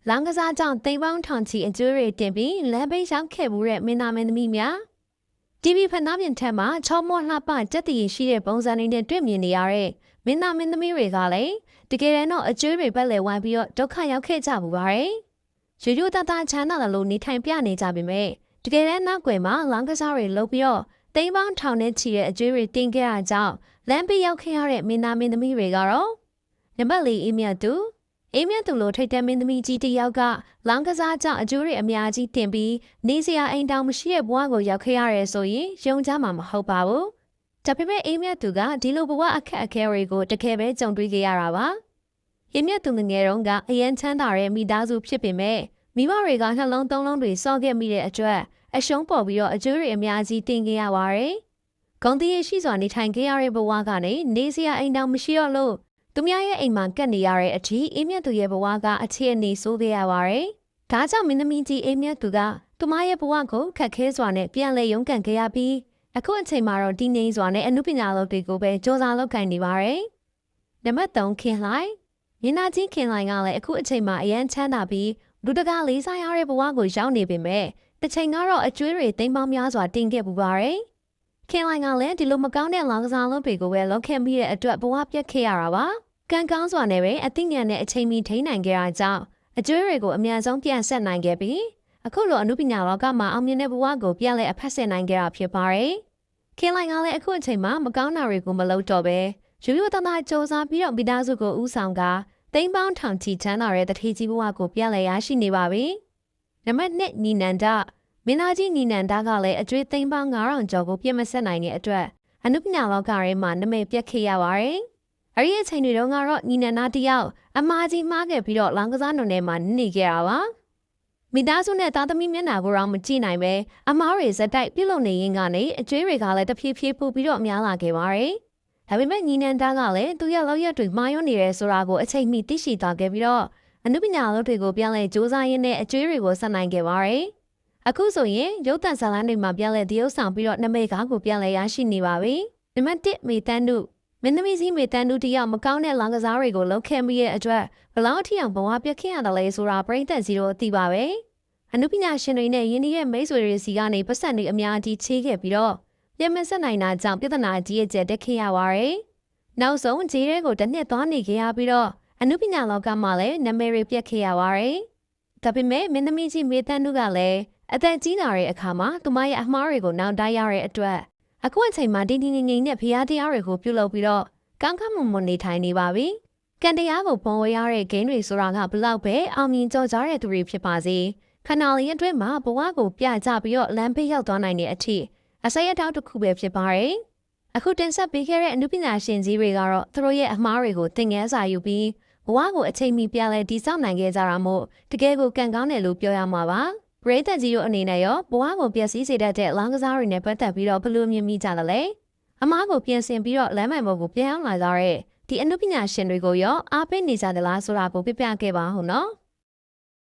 လောင်းကစားကြောင့်သိမ်းပေါင်းထောင်ချီအကျိုးတွေတင်ပြီးလမ်းဘေးရောက်ခဲ့မှုတဲ့မင်းသားမင်းသမီးများ TV ဖက်နှားပြင်ထက်မှာချောမောလှပကြက်တည်ရှိတဲ့ပုံစံတွေနဲ့တွေ့မြင်နေရတဲ့မင်းသားမင်းသမီးတွေကလည်းတကယ်တမ်းတော့အကျိုးတွေပဲလဲဝိုင်းပြီးတော့ဒုက္ခရောက်ခဲ့ကြမှုပါတယ်။ရိုးရိုးသားသားချမ်းသာတယ်လို့နေထိုင်ပြနေကြပေမဲ့တကယ်တမ်းနောက်ွယ်မှာလောင်းကစားတွေလုပ်ပြီးတော့သိမ်းပေါင်းထောင်နဲ့ချီတဲ့အကျိုးတွေတင်ခဲ့တာကြောင့်လမ်းဘေးရောက်ခဲ့ရတဲ့မင်းသားမင်းသမီးတွေကတော့နံပါတ်၄အေးမြတ်သူလိုထိတ်တဲ့မင်းသမီးကြီးတစ်ယောက်ကလောင်းကစားကြောင့်အကျိုးတွေအများကြီးတင်ပြီးနေစရာအိမ်တောင်မရှိတဲ့ဘဝကိုရောက်ခဲ့ရတယ်ဆိုရင်ယုံကြမှာမဟုတ်ပါဘူး။ဒါပေမဲ့အေးမြတ်သူကဒီလိုဘဝအခက်အခဲတွေကိုတကယ်ပဲကြုံတွေ့ခဲ့ရတာပါ။အေးမြတ်သူငယ်တုန်းကအရန်ချမ်းသာတဲ့မိသားစုဖြစ်ပေမဲ့မိဘတွေကနှလုံးသုံးလုံးတွေစော့ခဲ့မိတဲ့အတွက်အရှုံးပေါ်ပြီးတော့အကျိုးတွေအများကြီးတင်ခဲ့ရပါတယ်။ဂုဏ်သရေရှိစွာနေထိုင်ခဲ့ရတဲ့ဘဝကနေနေစရာအိမ်တောင်မရှိတော့လို့သူများရဲ့အိမ်မှာကတ်နေရတဲ့အထိအေးမြတ်သူရဲ့ဘဝကအခြေအနေဆိုးခဲ့ရပါတယ်။ဒါကြောင့်မင်းသမီးကြီးအေးမြတ်သူကသူမရဲ့ဘဝကိုခက်ခဲစွာနဲ့ပြန်လည်ရုန်းကန်ခဲ့ရပြီးအခုအချိန်မှာတော့တည်ငြိမ်စွာနဲ့အမှုပညာလုပ်တွေကိုပဲစ조사လုပ်ကိုင်နေပါတယ်။နံပါတ်3ခင်လှိုင်မင်းသားကြီးခင်လှိုင်ကလည်းအခုအချိန်မှာအရန်ချမ်းသာပြီးလူတကာလေးစားရတဲ့ဘဝကိုရောက်နေပေမဲ့တစ်ချိန်ကတော့အကျွေးတွေသိမ်းပေါင်းများစွာတင်ခဲ့ပူပါတယ်။ခင်လှိုင်ကလည်းဒီလိုမကောင်းတဲ့လောင်ကစားလုပ်တွေကိုပဲလုပ်ခဲ့ပြီးတဲ့အတွက်ဘဝပြတ်ခဲ့ရတာပါ။ကံကောင်းစွာနဲ့ပဲအသိဉာဏ်နဲ့အချိန်မီထိန်းနိုင်ခဲ့တာကြောင့်အကျွေးတွေကိုအများဆုံးပြန်ဆက်နိုင်ခဲ့ပြီးအခုလိုအမှုပညာလောကမှာအောင်မြင်တဲ့ဘဝကိုပြန်လည်အဖက်ဆယ်နိုင်ခဲ့တာဖြစ်ပါတယ်။ခင်လိုက်ကလည်းအခုအချိန်မှာမကောင်းတာတွေကိုမလုပ်တော့ပဲရိုးရိုးသားသားစ조사ပြီးတော့မိသားစုကိုဦးဆောင်ကသိမ်းပေါင်းထောင်ချီချမ်းသာတဲ့တထေးကြီးဘဝကိုပြန်လည်ရရှိနေပါပြီ။နံပါတ်2ညီနန္ဒမင်းသားကြီးညီနန္ဒကလည်းအကျွေးသိမ်းပေါင်း9000ကျော်ကိုပြည့်မဆက်နိုင်တဲ့အတွက်အမှုပညာလောကထဲမှာနာမည်ပြတ်ခဲ့ရပါတယ်။အဲဒီအချိန်တွေတုန်းကတော့ညီနန္ဒတယောက်အမားကြီးမှားခဲ့ပြီးတော့လောင်ကစားနုံထဲမှာနေခဲ့တာပါ။မိသားစုနဲ့သားသမီးမျက်နှာကိုတော့မကြည့်နိုင်ပဲအမားတွေဇက်တိုက်ပြုတ်လုံနေရင်းကနေအကျွေးတွေကလည်းတဖြည်းဖြည်းပို့ပြီးတော့များလာခဲ့ပါတယ်။ဒါပေမဲ့ညီနန္ဒကလည်းသူ့ရဲ့လောက်ရက်တွေမှားယွင်းနေတယ်ဆိုတာကိုအချိန်မီသိရှိသွားခဲ့ပြီးတော့အမှုပညာလုပ်တွေကိုပြန်လဲစူးစမ်းရင်းနဲ့အကျွေးတွေကိုဆက်နိုင်ခဲ့ပါတယ်။အခုဆိုရင်ရုပ်သံဇာတ်လမ်းတွေမှာပြန်လဲတရုပ်ဆောင်ပြီးတော့နမိတ်ကားကိုပြန်လဲရရှိနေပါပြီ။နံပါတ်1မေတန်းတို့မင်းသမီးကြီးမေတန်းတို့တယောက်မကောင်းတဲ့လောင်ကစားတွေကိုလုပ်ခဲ့မိတဲ့အတွက်ဘလောက်ထိအောင်ဘဝပြတ်ခဲ့ရတယ်လဲဆိုတာပရိသတ်စီတို့သိပါပဲ။အမှုပညာရှင်တွေနဲ့ယင်းဒီရဲ့မိတ်ဆွေတွေစီကနေပတ်စံတွေအများကြီးချေးခဲ့ပြီးတော့ပြန်မဆက်နိုင်တာကြောင့်ပြဿနာကြီးရဲ့ကျက်တက်ခဲ့ရပါတယ်။နောက်ဆုံးဂျေးရဲကိုတစ်နှစ်သွားနေခဲ့ရပြီးတော့အမှုပညာလောကမှာလည်းနာမည်တွေပြတ်ခဲ့ရပါတယ်။ဒါပေမဲ့မင်းသမီးကြီးမေတန်းတို့ကလည်းအသက်ကြီးလာတဲ့အခါမှာသူမရဲ့အမှားတွေကိုနောက်တိုင်းရတဲ့အတွက်အခုအချိန်မှာတင်းတင်းငိမ့်ငိမ့်နဲ့ဖျားတရားတွေကိုပြုလုပ်ပြီးတော့ကောင်းကောင်းမွန်မွန်နေထိုင်နေပါပြီ။ကံတရားကိုပုံဝဲရတဲ့ဂိမ်းတွေဆိုတာကဘလောက်ပဲအောင်မြင်ကြော်ကြားတဲ့သူတွေဖြစ်ပါစေ။ခဏလေးအတွင်းမှာဘဝကိုပြကြပြီးတော့လမ်းဘေးရောက်သွားနိုင်တဲ့အထိအစိတ်အတောက်တစ်ခုပဲဖြစ်ပါတယ်။အခုတင်ဆက်ပေးခဲ့တဲ့အမှုပညာရှင်ကြီးတွေကတော့သူတို့ရဲ့အမှားတွေကိုသင်ခန်းစာယူပြီးဘဝကိုအချိန်မီပြလဲတည်ဆောက်နိုင်ခဲ့ကြတာမို့တကယ်ကိုကံကောင်းတယ်လို့ပြောရမှာပါ။ပရိသတ်ကြီးတို့အနေနဲ့ရောဘဝကိုပျက်စီးစေတတ်တဲ့လောင်းကစားတွေနဲ့ပတ်သက်ပြီးတော့ဘယ်လိုမြင်မိကြသလဲ။အမားကိုပြင်ဆင်ပြီးတော့လမ်းမိုင်ပေါ်ကိုပြန်အောင်လာကြတဲ့ဒီအမှုပညာရှင်တွေကိုရောအားပေးနေကြသလားဆိုတာကိုပြပြခဲ့ပါဦးနော်။